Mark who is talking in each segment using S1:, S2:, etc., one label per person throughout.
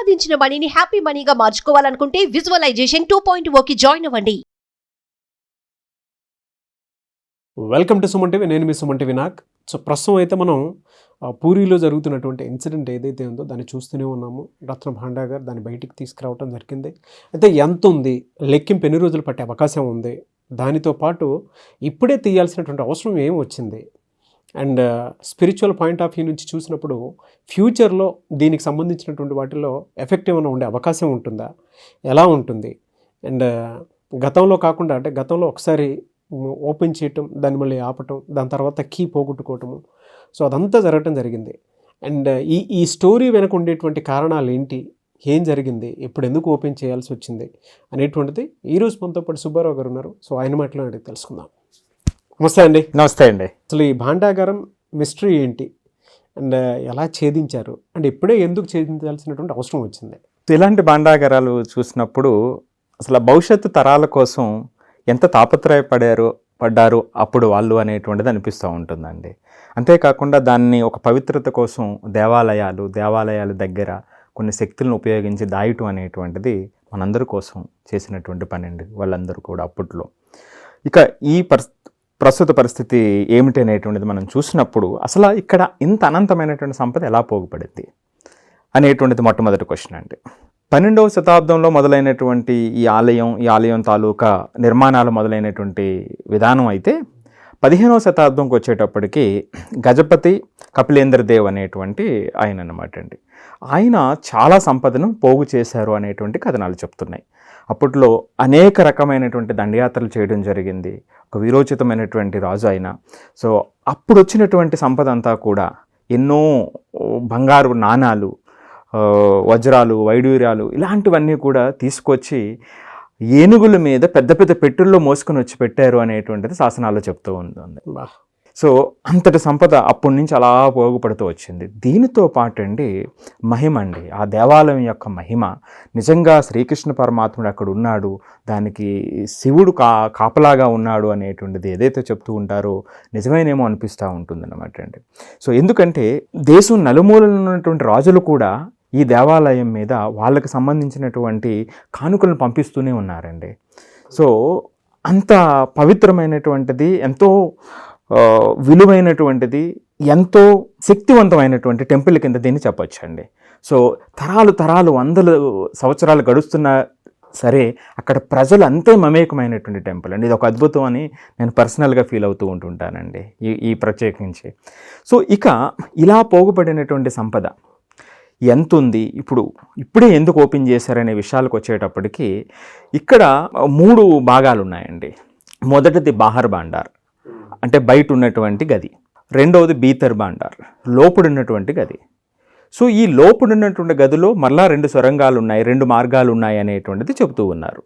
S1: సంపాదించిన మనీని హ్యాపీ మనీగా మార్చుకోవాలనుకుంటే విజువలైజేషన్ 2.0కి జాయిన్ అవ్వండి.
S2: Welcome to Suman TV. నేను మీ సుమన్ టీవీ నాగ్. సో ప్రస్తుతం అయితే మనం పూరిలో జరుగుతున్నటువంటి ఇన్సిడెంట్ ఏదైతే ఉందో దాన్ని చూస్తూనే ఉన్నాము. రత్న భాండాగర్ దాన్ని బయటికి తీసుకురావడం జరిగింది. అయితే ఎంత ఉంది, లెక్కింపు ఎన్ని రోజులు పట్టే అవకాశం ఉంది, దానితో పాటు ఇప్పుడే తీయాల్సినటువంటి అవసరం ఏం వచ్చింది, and spiritual point of view నుంచి చూసినప్పుడు ఫ్యూచర్లో దీనికి సంబంధించినటువంటి వాటిలో ఎఫెక్ట్ ఏమైనా ఉండే అవకాశం ఉంటుందా, ఎలా ఉంటుంది, అండ్ గతంలో కాకుండా అంటే గతంలో ఒకసారి ఓపెన్ చేయటం, దాన్ని మళ్ళీ ఆపటం, దాని తర్వాత కీ పోగొట్టుకోవటము, సో అదంతా జరగటం జరిగింది. అండ్ ఈ స్టోరీ వెనక ఉండేటువంటి కారణాలు ఏంటి, ఏం జరిగింది, ఇప్పుడు ఎందుకు ఓపెన్ చేయాల్సి వచ్చింది అనేటువంటిది ఈరోజు మనతో పాటు సుబ్బారావు గారు ఉన్నారు. సో ఆయన మాటలో అడిగి తెలుసుకుందాం. నమస్తే అండి.
S3: నమస్తే అండి.
S2: అసలు ఈ భాండాగారం మిస్టరీ ఏంటి, అండ్ ఎలా ఛేదించారు, అండ్ ఇప్పుడే ఎందుకు ఛేదించాల్సినటువంటి అవసరం వచ్చింది?
S3: ఇలాంటి భాండాగారాలు చూసినప్పుడు అసలు భవిష్యత్తు తరాల కోసం ఎంత పడ్డారు అప్పుడు వాళ్ళు అనేటువంటిది అనిపిస్తూ ఉంటుందండి. అంతేకాకుండా దాన్ని ఒక పవిత్రత కోసం దేవాలయాల దగ్గర కొన్ని శక్తులను ఉపయోగించి దాయటం అనేటువంటిది మనందరి కోసం చేసినటువంటి పని అండి వాళ్ళందరూ కూడా అప్పట్లో. ఇక ఈ ప్రస్తుత పరిస్థితి ఏమిటి అనేటువంటిది మనం చూసినప్పుడు అసలు ఇక్కడ ఇంత అనంతమైనటువంటి సంపద ఎలా పోగుపడింది అనేటువంటిది మొట్టమొదటి క్వశ్చన్ అండి. 12వ శతాబ్దంలో మొదలైనటువంటి ఈ ఆలయం తాలూకా నిర్మాణాలు మొదలైనటువంటి విధానం అయితే 15వ శతాబ్దంకి వచ్చేటప్పటికి గజపతి కపిలేంద్ర దేవ్ అనేటువంటి ఆయన అన్నమాట అండి. ఆయన చాలా సంపదను పోగు చేశారు అనేటువంటి కథనాలు చెప్తున్నాయి. అప్పట్లో అనేక రకమైనటువంటి దండయాత్రలు చేయడం జరిగింది. ఒక వీరోచితమైనటువంటి రాజు ఆయన. సో అప్పుడు వచ్చినటువంటి సంపద అంతా కూడా ఎన్నో బంగారు నాణాలు, వజ్రాలు, వైడూర్యాలు ఇలాంటివన్నీ కూడా తీసుకొచ్చి ఏనుగుల మీద పెద్ద పెద్ద పెట్టెల్లో మోసుకొని వచ్చి పెట్టారు అనేటువంటిది శాసనాల్లో చెప్తూ ఉంది. సో అంతటి సంపద అప్పటి నుంచి అలా పోగుపడుతూ వచ్చింది. దీనితో పాటు అండి మహిమ అండి, ఆ దేవాలయం యొక్క మహిమ, నిజంగా శ్రీకృష్ణ పరమాత్ముడు అక్కడ ఉన్నాడు, దానికి శివుడు కాపలాగా ఉన్నాడు అనేటువంటిది ఏదైతే చెప్తూ ఉంటారో నిజమేనేమో అనిపిస్తూ ఉంటుందన్నమాట అండి. సో ఎందుకంటే దేశం నలుమూలన ఉన్నటువంటి రాజులు కూడా ఈ దేవాలయం మీద వాళ్ళకి సంబంధించినటువంటి కానుకలను పంపిస్తూనే ఉన్నారండి. సో అంత పవిత్రమైనటువంటిది, ఎంతో విలువైనటువంటిది, ఎంతో శక్తివంతమైనటువంటి టెంపుల్ కింద దీన్ని చెప్పొచ్చండి. సో తరాలు వందల సంవత్సరాలు గడుస్తున్నా సరే అక్కడ ప్రజలు అంతే మమేకమైనటువంటి టెంపుల్ అండి. ఇది ఒక అద్భుతం అని నేను పర్సనల్గా ఫీల్ అవుతూ ఉంటుంటానండి ఈ ప్రత్యేకించి. సో ఇక ఇలా పోగుపడినటువంటి సంపద ఎంత ఉంది, ఇప్పుడే ఎందుకు ఓపెన్ చేశారనే విషయాలకు వచ్చేటప్పటికి ఇక్కడ 3 భాగాలు ఉన్నాయండి. మొదటిది బాహర్ భాండార్ అంటే బయట ఉన్నటువంటి గది, రెండవది భీతర్ భాండార్ లోపడున్నటువంటి గది. సో ఈ లోపడున్నటువంటి గదిలో మళ్ళా 2 సొరంగాలు ఉన్నాయి, 2 మార్గాలు ఉన్నాయి అనేటువంటిది చెబుతూ ఉన్నారు.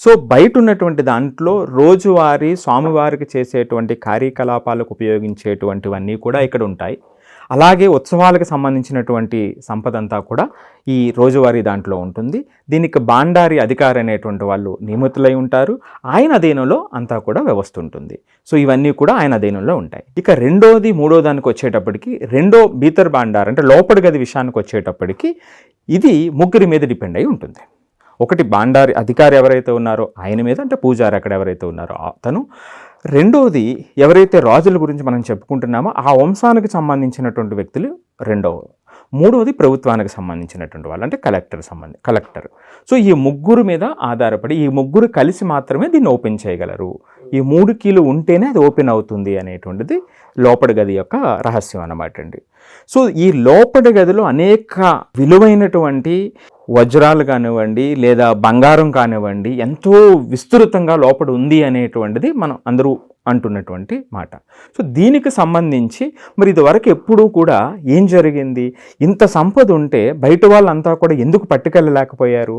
S3: సో బయట ఉన్నటువంటి దాంట్లో రోజువారీ స్వామివారికి చేసేటువంటి కార్యకలాపాలకు ఉపయోగించేటువంటివన్నీ కూడా ఇక్కడ ఉంటాయి. అలాగే ఉత్సవాలకు సంబంధించినటువంటి సంపద అంతా కూడా ఈ రోజువారీ దాంట్లో ఉంటుంది. దీనికి భాండారి అధికారి అనేటువంటి వాళ్ళు నియమితులై ఉంటారు. ఆయన అధీనంలో అంతా కూడా వ్యవస్థ ఉంటుంది. సో ఇవన్నీ కూడా ఆయన అధీనంలో ఉంటాయి. ఇక రెండోది మూడో దానికి వచ్చేటప్పటికి రెండో భీతర్ భాండార్ అంటే లోపడి గది విషయానికి వచ్చేటప్పటికి ఇది ముగ్గురి మీద డిపెండ్ అయి ఉంటుంది. ఒకటి భాండారి అధికారి ఎవరైతే ఉన్నారో ఆయన మీద, అంటే పూజారి అక్కడ ఎవరైతే ఉన్నారో అతను. రెండవది ఎవరైతే రాజుల గురించి మనం చెప్పుకుంటున్నామో ఆ వంశానికి సంబంధించినటువంటి వ్యక్తులు రెండవ. మూడవది ప్రభుత్వానికి సంబంధించినటువంటి వాళ్ళు, అంటే కలెక్టర్. సో ఈ ముగ్గురు మీద ఆధారపడి ఈ ముగ్గురు కలిసి మాత్రమే దీన్ని ఓపెన్ చేయగలరు. ఈ 3 కీలు ఉంటేనే అది ఓపెన్ అవుతుంది అనేటువంటిది లోపడి గది యొక్క రహస్యం అన్నమాట అండి. సో ఈ లోపడి గదిలో అనేక విలువైనటువంటి వజ్రాలు కానివ్వండి లేదా బంగారం కానివ్వండి ఎంతో విస్తృతంగా లోపల ఉంది అనేటువంటిది మనం అందరూ అంటున్నటువంటి మాట. సో దీనికి సంబంధించి మరి ఇదివరకు ఎప్పుడూ కూడా ఏం జరిగింది, ఇంత సంపద ఉంటే బయట వాళ్ళంతా కూడా ఎందుకు పట్టుకెళ్ళలేకపోయారు?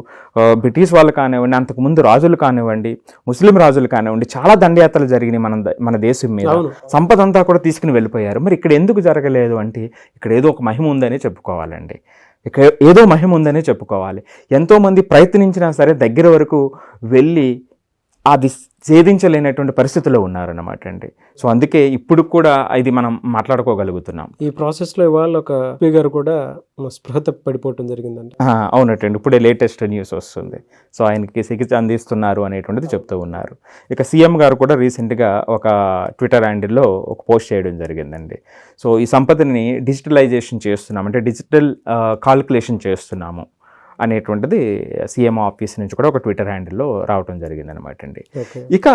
S3: బ్రిటిష్ వాళ్ళు కానివ్వండి, అంతకుముందు రాజులు కానివ్వండి, ముస్లిం రాజులు కానివ్వండి, చాలా దండయాత్రలు జరిగినాయి మన దేశం మీద, సంపద అంతా కూడా తీసుకుని వెళ్ళిపోయారు. మరి ఇక్కడ ఎందుకు జరగలేదు అంటే ఇక్కడ ఏదో ఒక మహిమ ఉందనే చెప్పుకోవాలండి. ఇక్కడ ఏదో మహిమ ఉందనే చెప్పుకోవాలి. ఎంతోమంది ప్రయత్నించినా సరే దగ్గర వరకు వెళ్ళి అది ఛేదించలేనటువంటి పరిస్థితిలో ఉన్నారన్నమాట అండి. సో అందుకే ఇప్పుడు కూడా ఇది మనం మాట్లాడుకోగలుగుతున్నాం.
S2: ఈ ప్రాసెస్లో ఇవాళ ఒక ఎంపీ గారు కూడా స్పృహ పడిపోవటం జరిగిందండి.
S3: అవునటండి, ఇప్పుడే లేటెస్ట్ న్యూస్ వస్తుంది. సో ఆయనకి చికిత్స అందిస్తున్నారు అనేటువంటిది చెప్తూ ఉన్నారు. ఇక సీఎం గారు కూడా రీసెంట్గా ఒక ట్విట్టర్ హ్యాండిల్లో ఒక పోస్ట్ చేయడం జరిగిందండి. సో ఈ సంపదని డిజిటలైజేషన్ చేస్తున్నాం, అంటే డిజిటల్ కాల్కులేషన్ చేస్తున్నాము అనేటువంటిది సీఎం ఆఫీస్ నుంచి కూడా ఒక ట్విట్టర్ హ్యాండిల్లో రావడం జరిగింది అనమాట అండి. ఇక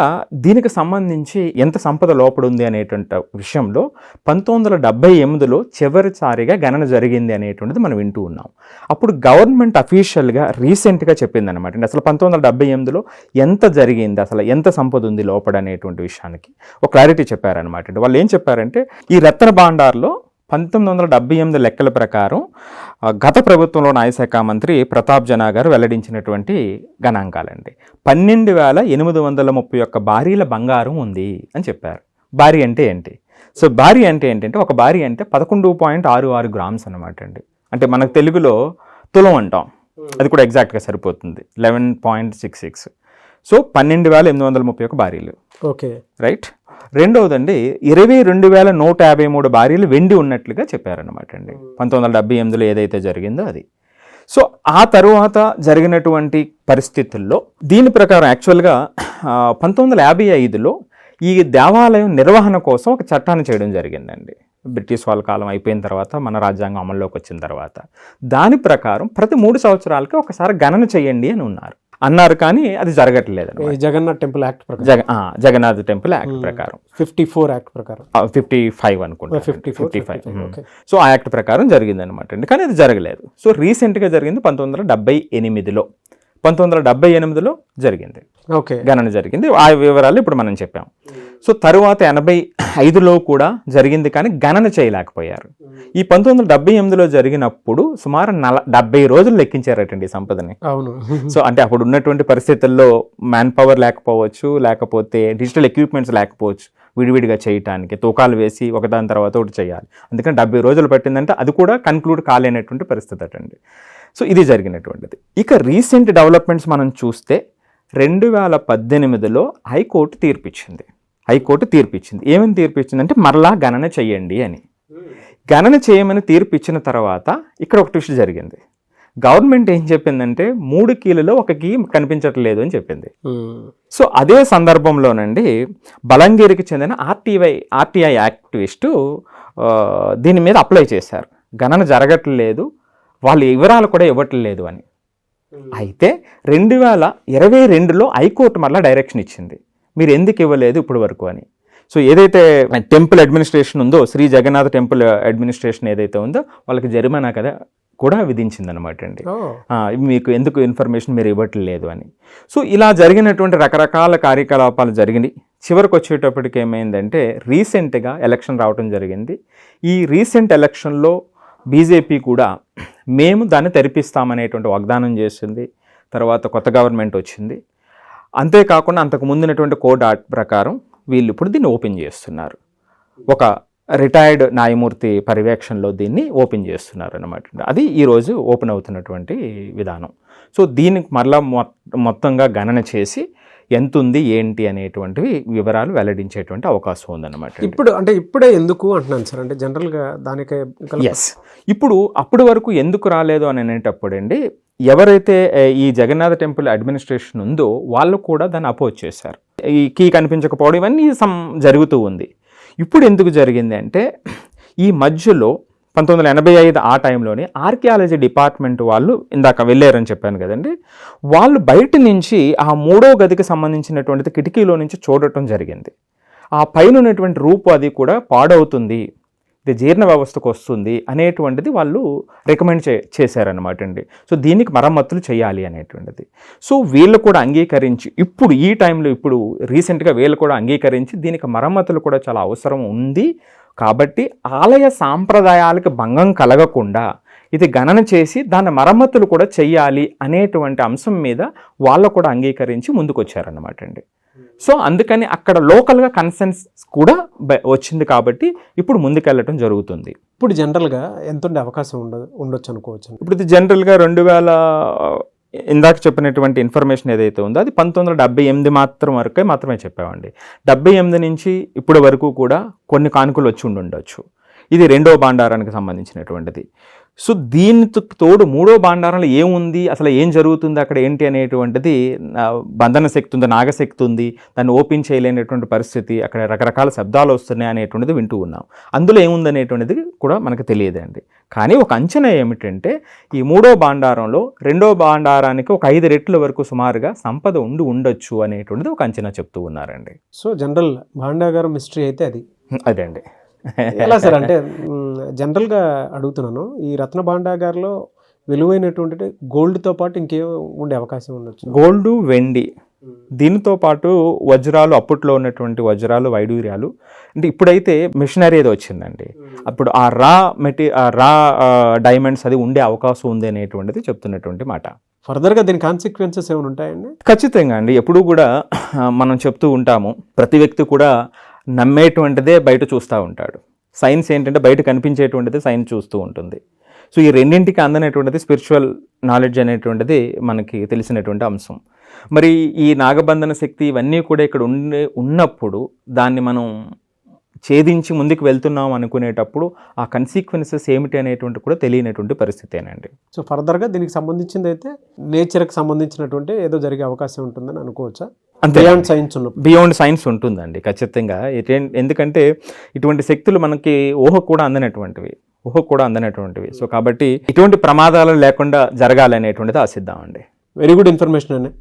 S3: దీనికి సంబంధించి ఎంత సంపద లోపడి ఉంది అనేటువంటి విషయంలో 1978లో చివరిసారిగా గణన జరిగింది అనేటువంటిది మనం వింటూ ఉన్నాం. అప్పుడు గవర్నమెంట్ అఫీషియల్గా రీసెంట్గా చెప్పింది అనమాట అండి. అసలు 1978లో ఎంత జరిగింది, అసలు ఎంత సంపద ఉంది లోపల అనేటువంటి విషయానికి ఒక క్లారిటీ చెప్పారనమాట అండి. వాళ్ళు ఏం చెప్పారంటే, ఈ రత్న భాండార్లో 1978 లెక్కల ప్రకారం గత ప్రభుత్వంలో న్యాయశాఖ మంత్రి ప్రతాప్ జనా గారు వెల్లడించినటువంటి గణాంకాలండి. 12,831 భారీల బంగారం ఉంది అని చెప్పారు. భారీ అంటే ఏంటి? సో భారీ అంటే ఏంటంటే, ఒక భారీ అంటే 11.66 గ్రామ్స్ అనమాట అండి. అంటే మనకు తెలుగులో తులం అంటాం, అది కూడా ఎగ్జాక్ట్గా సరిపోతుంది, 11.66. సో 12,831 భారీలు.
S2: Okay,
S3: right. రెండవదండి, 22,153 భారీలు వెండి ఉన్నట్లుగా చెప్పారనమాట అండి 1978లో ఏదైతే జరిగిందో అది. సో ఆ తరువాత జరిగినటువంటి పరిస్థితుల్లో దీని ప్రకారం యాక్చువల్గా 1955లో ఈ దేవాలయం నిర్వహణ కోసం ఒక చట్టాన్ని చేయడం జరిగిందండి. బ్రిటిష్ వాళ్ళ కాలం అయిపోయిన తర్వాత, మన రాజ్యాంగం అమల్లోకి వచ్చిన తర్వాత దాని ప్రకారం ప్రతి 3 సంవత్సరాలకి ఒకసారి గణన చేయండి అని అన్నారు, కానీ అది జరగట్లేదు.
S2: జగన్నాథ్ టెంపుల్ యాక్ట్ ప్రకారం,
S3: జగన్నాథ్ టెంపుల్ యాక్ట్ ప్రకారం
S2: 54 యాక్ట్ ప్రకారం
S3: 55 అనుకుంటా,
S2: 55.
S3: సో ఆ యాక్ట్ ప్రకారం జరిగింది అనమాట అండి, కానీ అది జరగలేదు. సో రీసెంట్గా జరిగింది 1978లో. 1978లో జరిగింది,
S2: ఓకే,
S3: గణన జరిగింది. ఆ వివరాలు ఇప్పుడు మనం చెప్పాం. సో తరువాత 85లో కూడా జరిగింది, కానీ గణన చేయలేకపోయారు. ఈ 1978లో జరిగినప్పుడు సుమారు 70 రోజులు లెక్కించారటండి ఈ సంపదని.
S2: అవును.
S3: సో అంటే అప్పుడు ఉన్నటువంటి పరిస్థితుల్లో మ్యాన్ పవర్ లేకపోవచ్చు, లేకపోతే డిజిటల్ ఎక్విప్మెంట్స్ లేకపోవచ్చు విడివిడిగా చేయటానికి, తూకాలు వేసి ఒకదాని తర్వాత ఒకటి చేయాలి. అందుకని 70 రోజులు పట్టిందంటే అది కూడా కన్క్లూడ్ కాలేనటువంటి పరిస్థితి అటండి. సో ఇది జరిగినటువంటిది. ఇక రీసెంట్ డెవలప్మెంట్స్ మనం చూస్తే 2018లో హైకోర్టు తీర్పిచ్చింది. ఏమని తీర్పిచ్చిందంటే, మరలా గణన చెయ్యండి అని. గణన చేయమని తీర్పిచ్చిన తర్వాత ఇక్కడ ఒక ట్విస్ట్ జరిగింది. గవర్నమెంట్ ఏం చెప్పిందంటే, 3 కీలలో 1 కీ కనిపించట్లేదు అని చెప్పింది. సో అదే సందర్భంలోనండి బలంగీరికి చెందిన ఆర్టీఐ యాక్టివిస్టు దీని మీద అప్లై చేశారు. గణన జరగట్లేదు, వాళ్ళు వివరాలు కూడా ఇవ్వట్లేదు అని. అయితే 2022లో హైకోర్టు మళ్ళీ డైరెక్షన్ ఇచ్చింది, మీరు ఎందుకు ఇవ్వలేదు ఇప్పుడు వరకు అని. సో ఏదైతే టెంపుల్ అడ్మినిస్ట్రేషన్ ఉందో, శ్రీ జగన్నాథ్ టెంపుల్ అడ్మినిస్ట్రేషన్ ఏదైతే ఉందో, వాళ్ళకి జరిమానా కదా కూడా విధించిందనమాట అండి. మీకు ఎందుకు ఇన్ఫర్మేషన్ మీరు ఇవ్వట్లేదు అని. సో ఇలా జరిగినటువంటి రకరకాల కార్యకలాపాలు జరిగినాయి. చివరికి వచ్చేటప్పటికి ఏమైందంటే, రీసెంట్గా ఎలక్షన్ రావడం జరిగింది. ఈ రీసెంట్ ఎలక్షన్లో బీజేపీ కూడా మేము దాన్ని తెరిపిస్తామనేటువంటి వాగ్దానం చేసింది. తర్వాత కొత్త గవర్నమెంట్ వచ్చింది. అంతేకాకుండా అంతకు ముందున్నటువంటి కోడ్ ఆర్ట్ ప్రకారం వీళ్ళు ఇప్పుడు దీన్ని ఓపెన్ చేస్తున్నారు. ఒక రిటైర్డ్ న్యాయమూర్తి పర్యవేక్షణలో దీన్ని ఓపెన్ చేస్తున్నారు అన్నమాట. అది ఈరోజు ఓపెన్ అవుతున్నటువంటి విధానం. సో దీనికి మరలా మొత్తంగా గణన చేసి ఎంత ఉంది ఏంటి అనేటువంటివి వివరాలు వెల్లడించేటువంటి అవకాశం ఉందన్నమాట.
S2: ఇప్పుడే ఎందుకు అంటున్నాను సార్, అంటే జనరల్గా దానికి
S3: ఇప్పుడు అప్పటి వరకు ఎందుకు రాలేదు అని అనేటప్పుడు అండి, ఎవరైతే ఈ జగన్నాథ టెంపుల్ అడ్మినిస్ట్రేషన్ ఉందో వాళ్ళు కూడా దాన్ని అపోజ్ చేశారు. ఈ కీ కనిపించకపోవడం ఇవన్నీ జరుగుతూ ఉంది. ఇప్పుడు ఎందుకు జరిగింది అంటే, ఈ మధ్యలో 1985 ఆ టైంలోనే ఆర్కియాలజీ డిపార్ట్మెంట్ వాళ్ళు ఇందాక వెళ్ళారని చెప్పాను కదండి, వాళ్ళు బయట నుంచి ఆ 3వ గదికి సంబంధించినటువంటిది కిటికీలో నుంచి చూడటం జరిగింది. ఆ పైన ఉన్నటువంటి రూపు అది కూడా పాడవుతుంది, ఇది జీర్ణ వ్యవస్థకు వస్తుంది అనేటువంటిది వాళ్ళు రికమెండ్ చేశారనమాట అండి. సో దీనికి మరమ్మతులు చేయాలి అనేటువంటిది. సో వీళ్ళు కూడా అంగీకరించి ఇప్పుడు ఈ టైంలో ఇప్పుడు రీసెంట్గా వీళ్ళు కూడా అంగీకరించి దీనికి మరమ్మతులు కూడా చాలా అవసరం ఉంది కాబట్టి ఆలయ సాంప్రదాయాలకు భంగం కలగకుండా ఇది గణన చేసి దాని మరమ్మతులు కూడా చెయ్యాలి అనేటువంటి అంశం మీద వాళ్ళు కూడా అంగీకరించి ముందుకు వచ్చారన్నమాట అండి. సో అందుకని అక్కడ లోకల్గా కన్సెన్స్ కూడా వచ్చింది కాబట్టి ఇప్పుడు ముందుకెళ్ళటం జరుగుతుంది.
S2: ఇప్పుడు జనరల్గా ఎంత ఉండే అవకాశం ఉండొచ్చు అనుకోవచ్చు?
S3: ఇప్పుడు ఇది జనరల్గా ఇందాక చెప్పినటువంటి ఇన్ఫర్మేషన్ ఏదైతే ఉందో అది 1978 మాత్రమే చెప్పామండి. 78 నుంచి ఇప్పటి వరకు కూడా కొన్ని కానుకలు వచ్చి ఉండొచ్చు. ఇది రెండో భాండారానికి సంబంధించినటువంటిది. సో దీనికి తోడు మూడో భాండారంలో ఏముంది, అసలు ఏం జరుగుతుంది అక్కడ ఏంటి అనేటువంటిది, బంధన శక్తి ఉంది, నాగశక్తి ఉంది, దాన్ని ఓపెన్ చేయలేనటువంటి పరిస్థితి, అక్కడ రకరకాల శబ్దాలు వస్తున్నాయి అనేటువంటిది వింటూ ఉన్నాం. అందులో ఏముంది అనేటువంటిది కూడా మనకు తెలియదండి. కానీ ఒక అంచనా ఏమిటంటే ఈ మూడో భాండారంలో రెండో భాండారానికి ఒక 5 రెట్ల వరకు సుమారుగా సంపద ఉండొచ్చు అనేటువంటిది ఒక అంచనా చెప్తూ ఉన్నారండి.
S2: సో జనరల్ భాండాగారం మిస్టరీ అయితే అది
S3: అదే అండి.
S2: ఎలా సార్ అంటే జనరల్గా అడుగుతున్నాను, ఈ రత్న భాండాగార్లో విలువైనటువంటి గోల్డ్తో పాటు ఇంకేం ఉండే అవకాశం ఉండొచ్చు?
S3: గోల్డ్, వెండి, దీనితో పాటు వజ్రాలు, అప్పట్లో ఉన్నటువంటి వజ్రాలు, వైడూర్యాలు. అంటే ఇప్పుడైతే మిషనరీ ఏదో వచ్చిందండి, అప్పుడు ఆ రా డైమండ్స్ అది ఉండే అవకాశం ఉంది అనేటువంటిది చెప్తున్నటువంటి మాట.
S2: ఫర్దర్గా దీని కాన్సిక్వెన్సెస్ ఏమైనా ఉంటాయండి?
S3: ఖచ్చితంగా అండి. ఎప్పుడూ కూడా మనం చెప్తూ ఉంటాము, ప్రతి వ్యక్తి కూడా నమ్మేటువంటిదే బయట చూస్తూ ఉంటాడు. సైన్స్ ఏంటంటే బయట కనిపించేటువంటిది సైన్స్ చూస్తూ ఉంటుంది. సో ఈ రెండింటికి అందనటువంటిది స్పిరిచువల్ నాలెడ్జ్ అనేటువంటిది మనకి తెలిసినటువంటి అంశం. మరి ఈ నాగబంధన శక్తి ఇవన్నీ కూడా ఇక్కడ ఉన్నప్పుడు దాన్ని మనం ఛేదించి ముందుకు వెళ్తున్నాం అనుకునేటప్పుడు ఆ కన్సిక్వెన్సెస్ ఏమిటి అనేటువంటి కూడా తెలియనటువంటి పరిస్థితేనండి.
S2: సో ఫర్దర్గా దీనికి సంబంధించింది అయితే నేచర్కి సంబంధించినటువంటి ఏదో జరిగే అవకాశం ఉంటుందని అనుకోవచ్చా? బియాండ్ సైన్స్
S3: బియాండ్ సైన్స్ ఉంటుందండి ఖచ్చితంగా. ఎందుకంటే ఇటువంటి శక్తులు మనకి ఊహకు కూడా అందనటువంటివి. సో కాబట్టి ఇటువంటి ప్రమాదాలు లేకుండా జరగాలనేటువంటిది ఆశిద్దామండి.
S2: వెరీ గుడ్ ఇన్ఫర్మేషన్ అండి.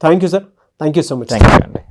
S2: Thank you sir. Thank you so much.
S3: Thank you అండి.